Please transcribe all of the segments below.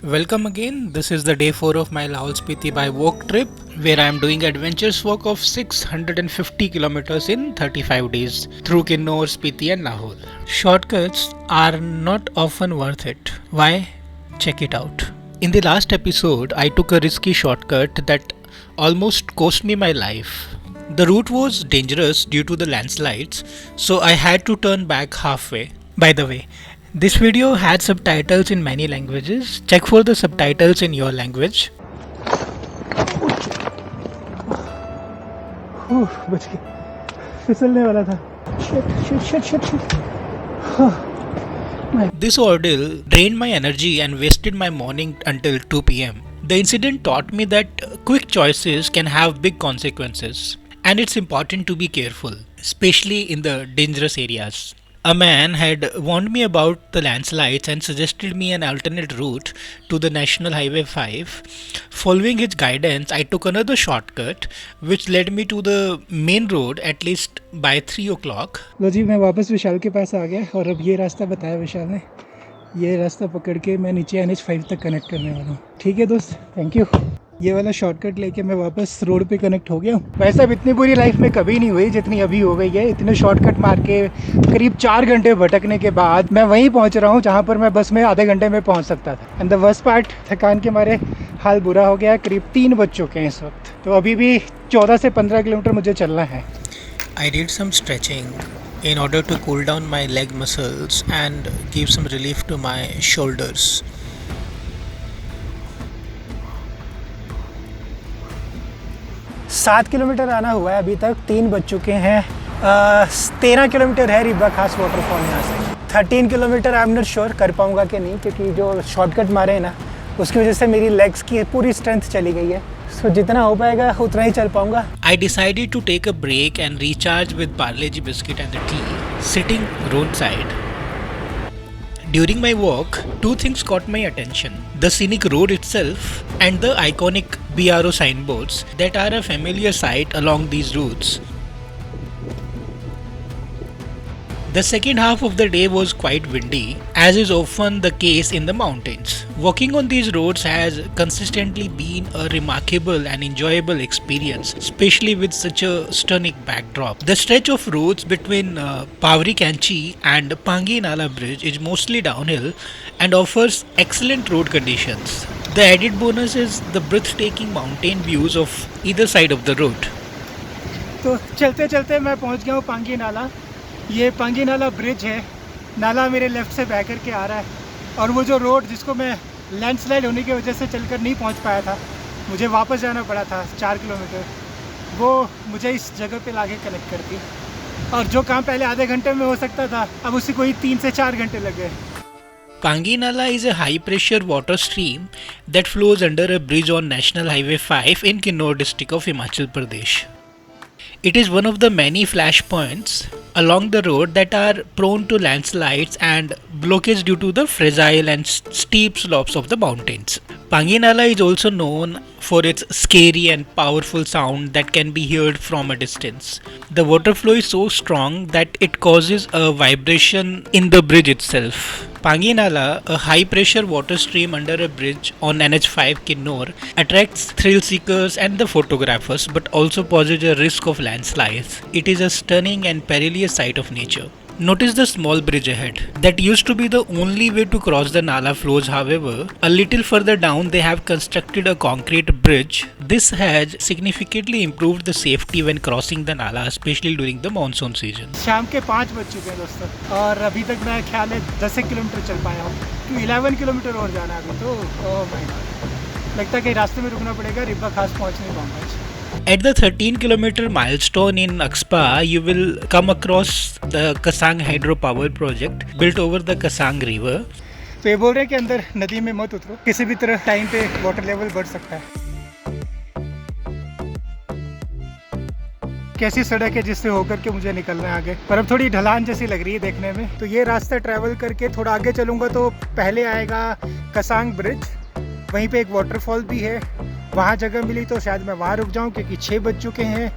Welcome again. This is the day 4 of my Lahaul Spiti by walk trip where I am doing adventures walk of 650 kilometers in 35 days through Kinnaur, Spiti and Lahaul. Shortcuts are not often worth it. Why? Check it out. In the last episode, I took a risky shortcut that almost cost me my life. The route was dangerous due to the landslides, so I had to turn back halfway. By the way, this video had subtitles in many languages. Check for the subtitles in your language. बच गया फिसलने वाला था shit shit shit shit This ordeal drained my energy and wasted my morning until 2 pm. The incident taught me that quick choices can have big consequences, and it's important to be careful, especially in the dangerous areas. A man had warned me about the landslides and suggested me an alternate route to the National Highway 5. Following his guidance, I took another shortcut which led me to the main road at least by 3 o'clock. लो जी, मैं वापस विशाल के पास आ गया और अब ये रास्ता बताया विशाल ने। ये रास्ता पकड़ के मैं नीचे NH5 तक कनेक्ट करने वाला हूँ। ठीक है दोस्त, थैंक यू। ये वाला शॉर्टकट लेके मैं वापस रोड पे कनेक्ट हो गया हूँ। वैसे अब इतनी बुरी लाइफ में कभी नहीं हुई जितनी अभी हो गई है। इतने शॉर्टकट मार के करीब 4 घंटे भटकने के बाद मैं वहीं पहुँच रहा हूँ जहाँ पर मैं बस में आधे घंटे में पहुँच सकता था। एंड द वर्स्ट पार्ट, थकान के मारे हाल बुरा हो गया। करीब 3 बज चुके हैं इस वक्त, तो अभी भी 14 से 15 किलोमीटर मुझे चलना है। I did some stretching in order to cool down my leg muscles and give some relief to my shoulders. 7 kilometre आना हुआ है अभी तक, 3 बज चुके हैं। 13 किलोमीटर है रिब्बा खास वाटरफॉल यहाँ से। 13 kilometre I am not sure कर पाऊँगा कि नहीं, क्योंकि जो शॉर्टकट मारे हैं ना उसकी वजह से मेरी लेग्स की पूरी स्ट्रेंथ चली गई है। सो जितना हो पाएगा उतना ही चल पाऊँगा। I decided to take a break and recharge with Parle-G biscuit and the tea, sitting roadside. During my walk, two things caught my attention: the scenic road itself and the iconic BRO signboards that are a familiar sight along these routes. The second half of the day was quite windy, as is often the case in the mountains. Walking on these roads has consistently been a remarkable and enjoyable experience, especially with such a stunning backdrop. The stretch of roads between Pavri Kanchi and Pangi Nala Bridge is mostly downhill and offers excellent road conditions. The added bonus is the breathtaking mountain views of either side of the road. तो चलते चलते मैं पहुंच गया हूँ पांगी नाला। ये पांगी नाला ब्रिज है। नाला मेरे लेफ़्ट से बह कर के आ रहा है, और वो जो रोड जिसको मैं लैंडस्लाइड होने की वजह से चलकर नहीं पहुंच पाया था, मुझे वापस जाना पड़ा था 4 किलोमीटर, वो मुझे इस जगह पे लाके कनेक्ट करती। और जो काम पहले आधे घंटे में हो सकता था, अब उसी को ही 3 से 4 घंटे लग गए। Pangi Nala is a high pressure water stream that flows under a bridge on National Highway 5 in Kinnaur district of Himachal Pradesh. It is one of the many flashpoints along the road that are prone to landslides and blockage due to the fragile and steep slopes of the mountains. Pangi Nala is also known for its scary and powerful sound that can be heard from a distance. The water flow is so strong that it causes a vibration in the bridge itself. Pangi Nala, a high pressure water stream under a bridge on NH5 Kinnaur, attracts thrill seekers and the photographers, but also poses a risk of landslides. It is a stunning and perilous sight of nature. Notice the small bridge ahead. That used to be the only way to cross the Nala flows. However, a little further down they have constructed a concrete bridge. This has significantly improved the safety when crossing the Nala, especially during the monsoon season. शाम के 5 बज चुके हैं दोस्तों, और अभी तक मैं ख्याल है 10 किलोमीटर चल पाया हूँ। तो 11 किलोमीटर और जाना है अभी तो। ओह माय गॉड, लगता है कि रास्ते में रुकना पड़ेगा, रिब्बा खास पहुँच नहीं पाऊँगा आज। At the 13-kilometer milestone in Axpa, you will come across the Kasang Hydropower project built over the Kasang River. तो ये बोल रहे हैं कि अंदर नदी में मत उतरो, किसी भी तरह टाइम पे वाटर लेवल बढ़ सकता है। कैसी सड़क है जिससे होकर के मुझे निकलना है आगे, पर अब थोड़ी ढलान जैसी लग रही है देखने में। तो ये रास्ता ट्रैवल करके थोड़ा आगे चलूँगा तो पहले आएगा कसांग ब्रिज, वहीं पे एक वाटरफॉल भी है। वहाँ जगह मिली तो शायद मैं वहाँ रुक जाऊँ, क्योंकि 6 बज चुके हैं।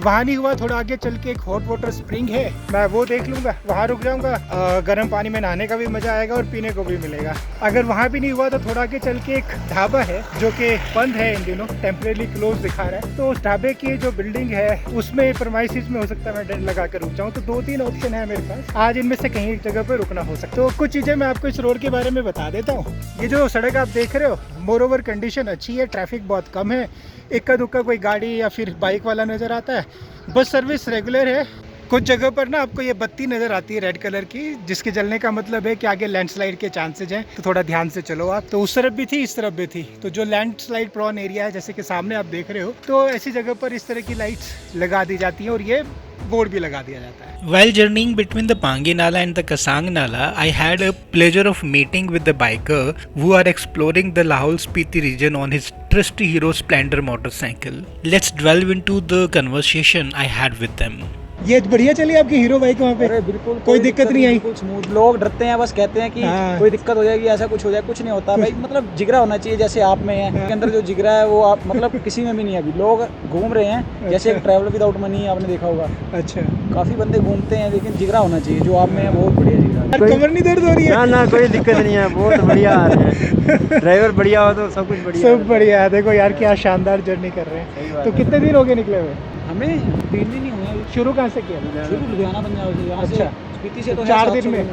वहाँ नहीं हुआ, थोड़ा आगे चल के एक हॉट वाटर स्प्रिंग है, मैं वो देख लूँगा, वहाँ रुक जाऊँगा। गर्म पानी में नहाने का भी मज़ा आएगा और पीने को भी मिलेगा। अगर वहाँ भी नहीं हुआ तो थोड़ा आगे चल के एक ढाबा है जो कि बंद है इन दिनों, टेम्परेरी क्लोज दिखा रहा है। तो उस ढाबे की जो बिल्डिंग है उसमें प्रीमाइसेस में हो सकता है मैं टेंट लगा कर रुक जाऊँ। तो 2-3 ऑप्शन है मेरे पास, आज इनमें से कहीं एक जगह पर रुकना हो सकता है। तो कुछ चीज़ें मैं आपको इस रोड के बारे में बता देता हूँ। ये जो सड़क आप देख रहे हो, मोर ओवर कंडीशन अच्छी है, ट्रैफिक बहुत कम है, इक्का दुक्का कोई गाड़ी या फिर बाइक वाला नज़र आता है। बस सर्विस रेगुलर है। कुछ जगह पर ना आपको ये बत्ती नज़र आती है रेड कलर की, जिसके जलने का मतलब है कि आगे लैंडस्लाइड के चांसेज हैं, तो थोड़ा ध्यान से चलो आप। तो उस तरफ भी थी, इस तरफ भी थी। तो जो लैंडस्लाइड प्रॉन एरिया है, जैसे कि सामने आप देख रहे हो, तो ऐसी जगह पर इस तरह की लाइट्स लगा दी जाती हैं और ये बोर्ड भी लगा दिया जाता है। While journeying between the Pangi Nala and the Kasang Nala, I had a pleasure of meeting with the biker who are exploring the Lahaul Spiti region on his trusty Hero Splendor motorcycle. Let's delve into the conversation I had with them. ये बढ़िया चली आपकी hero bike वहाँ पे? अरे बिल्कुल कोई दिक्कत नहीं आई? बिल्कुल स्मूथ। लोग डरते हैं, बस कहते हैं कि हाँ। कोई दिक्कत हो जाएगी, ऐसा कुछ हो जाए, कुछ नहीं होता भाई। मतलब जिगरा होना चाहिए, जैसे आप में है, के अंदर जो जिगरा है वो आप मतलब किसी में भी नहीं है। अभी लोग घूम रहे हैं जैसे एक ट्रैवल विदाउट मनी, आपने देखा होगा। अच्छा, काफी बंदे घूमते हैं, लेकिन जिगरा होना चाहिए। जो आप में है बहुत बढ़िया जिगरा। कमर नहीं दर्द हो रही है? ना ना, कोई दिक्कत नहीं है, बहुत बढ़िया आ रहे हैं। ड्राइवर बढ़िया हो तो सब कुछ बढ़िया। सब बढ़िया है। देखो यार क्या शानदार जर्नी कर रहे हैं। तो कितने दिन हो गए निकले हुए? हमें 3 दिन ही हुए। शुरू कहाँ से किया? शुरू लुधियाना पंजाब से, यहाँ से अच्छा। स्पीति से तो 4 दिन में?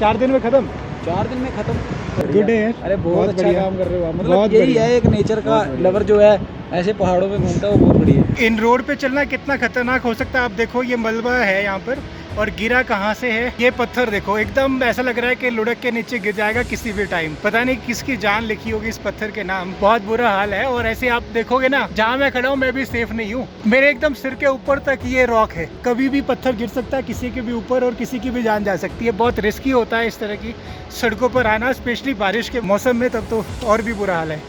4 दिन में खत्म? 4 दिन में खत्म। गुड है यार। अरे बहुत अच्छा बढ़िया। काम कर रहे हो आप। बहुत मतलब यही बढ़िया। है, एक नेचर का लवर जो है ऐसे पहाड़ों में घूमता है, वो बहुत बढ़िया है। इन रोड पे चलना कितना खतरनाक हो सकता है आप देखो। ये मलबा है यहाँ पर, और गिरा कहाँ से है ये पत्थर देखो, एकदम ऐसा लग रहा है कि लुढ़क के नीचे गिर जाएगा किसी भी टाइम। पता नहीं किसकी जान लिखी होगी इस पत्थर के नाम। बहुत बुरा हाल है। और ऐसे आप देखोगे ना, जहाँ मैं खड़ा हूँ मैं भी सेफ नहीं हूँ। मेरे एकदम सिर के ऊपर तक ये रॉक है, कभी भी पत्थर गिर सकता है किसी के भी ऊपर और किसी की भी जान जा सकती है। बहुत रिस्की होता है इस तरह की सड़कों पर आना, स्पेशली बारिश के मौसम में, तब तो और भी बुरा हाल है।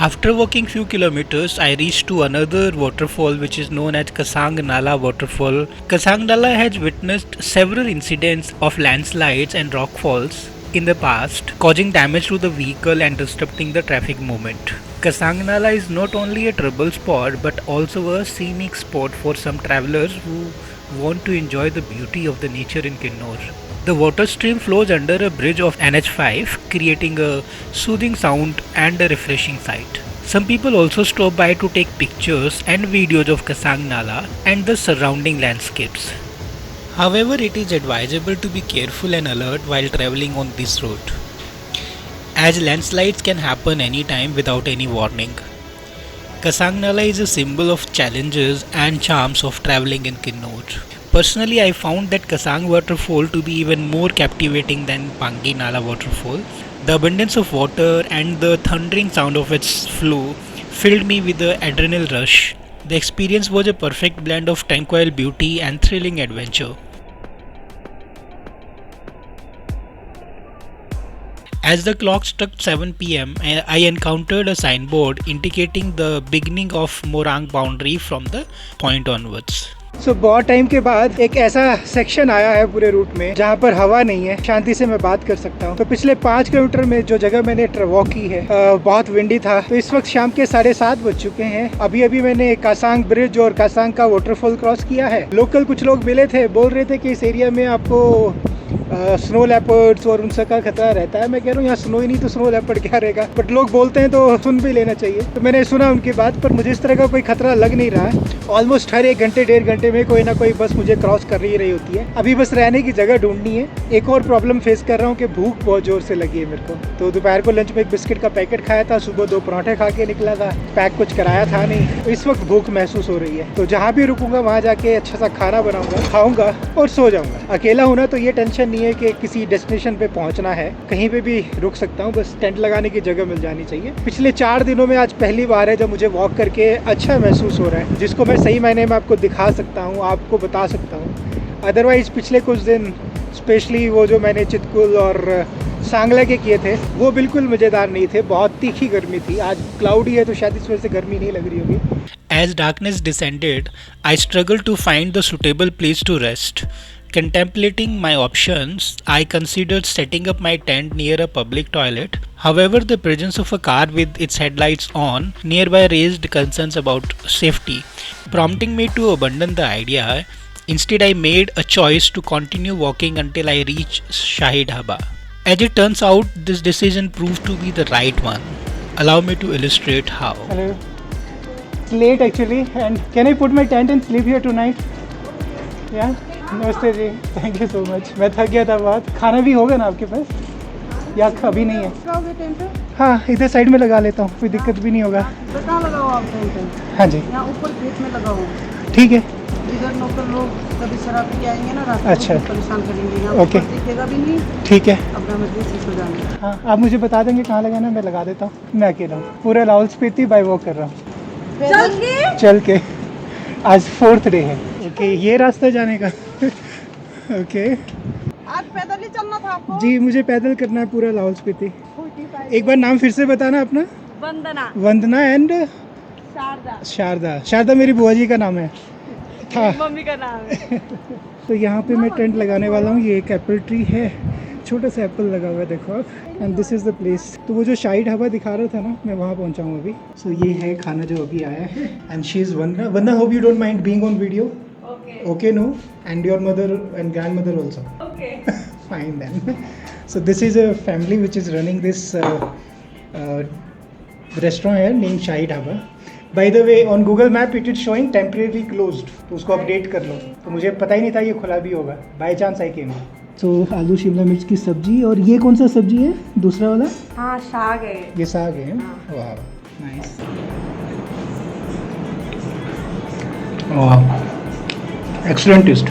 After walking few kilometers, I reached to another waterfall which is known as Kasang Nala waterfall. Kasang Nala has witnessed several incidents of landslides and rockfalls in the past, causing damage to the vehicle and disrupting the traffic movement. Kasang Nala is not only a trouble spot but also a scenic spot for some travelers who want to enjoy the beauty of the nature in Kinnor. The water stream flows under a bridge of NH5, creating a soothing sound and a refreshing sight. Some people also stop by to take pictures and videos of Kasang Nala and the surrounding landscapes. However, it is advisable to be careful and alert while traveling on this road, as landslides can happen anytime without any warning. Kasang Nala is a symbol of challenges and charms of traveling in Kinnauр. Personally, I found that Kasang waterfall to be even more captivating than Pangi Nala waterfall. The abundance of water and the thundering sound of its flow filled me with an adrenal rush. The experience was a perfect blend of tranquil beauty and thrilling adventure. As the clock struck 7 p.m., I encountered a signboard indicating the beginning of Morang boundary from the point onwards. बहुत time के बाद एक ऐसा section आया है पूरे root में जहाँ पर हवा नहीं है, शांति से मैं बात कर सकता हूँ। तो पिछले 5 किलोमीटर में जो जगह मैंने वॉक की है, बहुत विंडी था। तो इस वक्त शाम के 7:30 बज चुके हैं। अभी अभी मैंने कासांग ब्रिज और कासांग का वाटरफॉल क्रॉस किया है। लोकल कुछ लोग मिले थे, बोल रहे थे कि इस एरिया में आपको स्नो लेपर्ड्स और उन सब का खतरा रहता है। मैं कह रहा हूँ यहाँ स्नो ही नहीं तो स्नो लेपर्ड क्या रहेगा, बट लोग बोलते हैं तो सुन भी लेना चाहिए। तो मैंने सुना उनकी बात, पर मुझे इस तरह का कोई खतरा लग नहीं रहा है। ऑलमोस्ट हर 1 घंटे 1.5 घंटे में कोई ना कोई बस मुझे क्रॉस कर रही होती है। अभी बस रहने की जगह ढूंढनी है। एक और प्रॉब्लम फेस कर रहा हूँ कि भूख बहुत जोर से लगी है मेरे को। तो दोपहर को लंच में एक बिस्किट का पैकेट खाया था, सुबह 2 पराठे खा के निकला था, पैक कुछ कराया था नहीं। तो इस वक्त भूख महसूस हो रही है। तो जहाँ भी रुकूंगा वहाँ जाके अच्छा सा खाना बनाऊंगा, खाऊंगा और सो जाऊंगा। अकेला हूँ ना, तो ये टेंशन नहीं है कि किसी डेस्टिनेशन पे पहुंचना है, कहीं पे भी रुक सकता हूँ, बस टेंट लगाने की जगह मिल जानी चाहिए। पिछले 4 दिनों में आज पहली बार है जब मुझे वॉक करके अच्छा महसूस हो रहा है, जिसको मैं सही मायने में आपको दिखा सकता हूँ, आपको बता सकता हूँ। अदरवाइज पिछले कुछ दिन, स्पेशली वो जो मैंने चितकुल और सांगला के किए थे, वो बिल्कुल मज़ेदार नहीं थे। बहुत तीखी गर्मी थी। आज क्लाउडी है तो शायद इस वजह से गर्मी नहीं लग रही होगी। As darkness descended, I struggled to find the suitable place to rest. Contemplating my options, I considered setting up my tent near a public toilet. However, the presence of a car with its headlights on nearby raised concerns about safety. prompting me to abandon the idea. Instead, I made a choice to continue walking until I reached Shahi Dhaba. As it turns out, this decision proved to be the right one. Allow me to illustrate how. Hello. It's late actually, and can I put my tent and sleep here tonight? Yeah. नमस्ते जी, thank you so much. मैं थक गया था बहुत। खाना भी होगा ना आपके पास या अभी नहीं है? हाँ, इधर साइड में लगा लेता हूँ, कोई दिक्कत भी नहीं होगा। तो कहाँ लगाओ आप टेंट? हाँ जी, यहाँ ऊपर खेत में लगाओ। ठीक है। इधर नौकर लोग कभी शराब पी आएंगे ना, रास्ते अच्छा। में परेशान करेंगे। यहाँ ओके। ऊपर दिखेगा भी नहीं, ठीक है। अपना मस्जिद से सो जाना। हाँ, आप मुझे बता देंगे कहाँ लगाना, मैं लगा देता हूँ। मैं अकेला हूँ, पूरा लाहौल स्पीति बाय वॉक कर रहा हूँ। चल के आज 4th डे है। ओके, ये रास्ता जाने का। ओके। आज पैदल ही चलना था आपको? जी, मुझे पैदल करना है पूरा लाहौल स्पीति। एक बार नाम फिर से बताना अपना। वंदना। वंदना एंड शारदा। शारदा। शारदा मेरी बुआ जी का नाम है था। मम्मी का नाम है। तो यहाँ पे मैं टेंट लगाने वाला हूँ। ये एक एप्पल ट्री है, छोटा सा एप्पल लगा हुआ है, देखो आप। And this is the place. तो वो जो शाही ढाबा दिखा रहा था ना, मैं वहाँ पहुँचा हूँ अभी। सो ये है खाना जो अभी आया है। And she is Vandana. Vandana, hope you don't mind being on video? Okay, no? And your mother and grandmother also? Okay. Fine then. So this is a family which is running this restaurant here named Shahi Dhaba. By the way, on Google Map it is showing temporarily closed. तो उसको update कर लो। तो मुझे पता ही नहीं था ये खुला भी होगा। By chance I came. So आलू शिमला मिर्च की सब्जी। और ये कौन सा सब्जी है दूसरा वाला? हाँ, साग है। ये साग है। वाह, नाइस। वाह, excellent taste.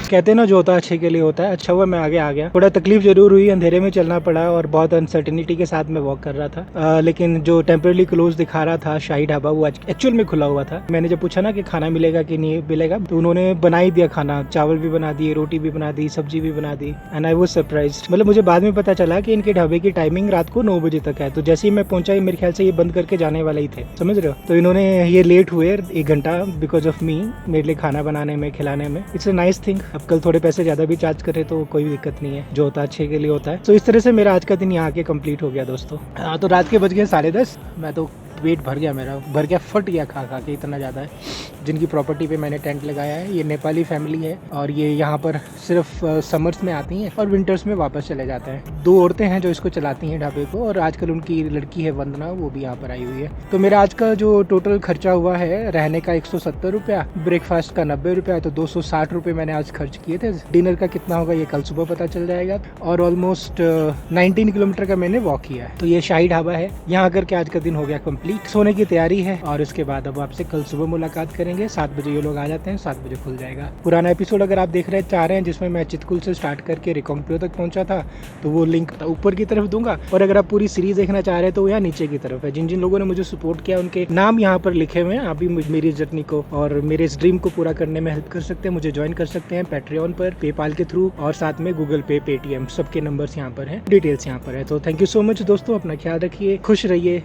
कहते हैं ना, जो होता है अच्छे के लिए होता है। अच्छा हुआ मैं आगे आ गया। थोड़ा तकलीफ जरूर हुई, अंधेरे में चलना पड़ा और बहुत अनसर्टेनिटी के साथ मैं वॉक कर रहा था। लेकिन जो टेम्परेरी क्लोज दिखा रहा था शाही ढाबा, वो एक्चुअल में खुला हुआ था। मैंने जब पूछा ना कि खाना मिलेगा कि नहीं मिलेगा, तो उन्होंने बना ही दिया खाना। चावल भी बना दिए, रोटी भी बना दी, सब्जी भी बना दी। And I was surprised. मतलब मुझे बाद में पता चला कि इनके ढाबे की टाइमिंग रात को 9 बजे तक है। तो जैसे ही मैं पहुंचा, मेरे ख्याल से ये बंद करके जाने वाले ही थे, समझ रहे हो। तो इन्होंने ये लेट हुए 1 घंटा बिकॉज ऑफ मी, मेरे लिए खाना बनाने में, खिलाने में। It's a nice thing. अब कल थोड़े पैसे ज़्यादा भी चार्ज करे तो कोई दिक्कत नहीं है, जो होता है अच्छे के लिए होता है। तो इस तरह से मेरा आज का दिन यहाँ आके कंप्लीट हो गया दोस्तों। तो रात के बज गए 10:30। मैं तो पेट भर गया, मेरा भर गया, फट गया खा खा के, इतना ज़्यादा है। जिनकी प्रॉपर्टी पे मैंने टेंट लगाया है, ये नेपाली फैमिली है और ये यहाँ पर सिर्फ समर्स में आती हैं और विंटर्स में वापस चले जाते हैं। 2 औरतें हैं जो इसको चलाती हैं ढाबे को, और आजकल उनकी लड़की है वंदना, वो भी यहाँ पर आई हुई है। तो मेरा आज का जो टोटल खर्चा हुआ है, रहने का 170 रुपया, ब्रेकफास्ट का 90 रुपया, तो 260 रुपये मैंने आज खर्च किए थे। डिनर का कितना होगा ये कल सुबह पता चल जाएगा। और ऑलमोस्ट 19 किलोमीटर का मैंने वॉक किया है। तो ये शाही ढाबा है, यहाँ आकर के आज का दिन हो गया कंप्लीट। सोने की तैयारी है और उसके बाद अब आपसे कल सुबह मुलाकात करेंगे। 7 बजे ये लोग आ जाते हैं, 7 बजे खुल जाएगा। पुराना एपिसोड अगर आप देख रहे चाह रहे हैं, जिसमें मैं चितकुल से स्टार्ट करके रिकांगपिओ तक पहुंचा था, तो वो लिंक ऊपर की तरफ दूंगा। और अगर आप पूरी सीरीज देखना चाह रहे हैं तो यहाँ नीचे की तरफ है। जिन जिन लोगों ने मुझे सपोर्ट किया, उनके नाम यहाँ पर लिखे हुए हैं। आप भी मेरी जर्नी को और मेरे इस ड्रीम को पूरा करने में हेल्प कर सकते हैं। मुझे ज्वाइन कर सकते हैं पैट्रियन पर, पेपाल के थ्रू, और साथ में गूगल पे, पेटीएम, सबके नंबर्स यहाँ पर हैं, डिटेल्स यहाँ पर है। तो थैंक यू सो मच दोस्तों, अपना ख्याल रखिए, खुश रहिए।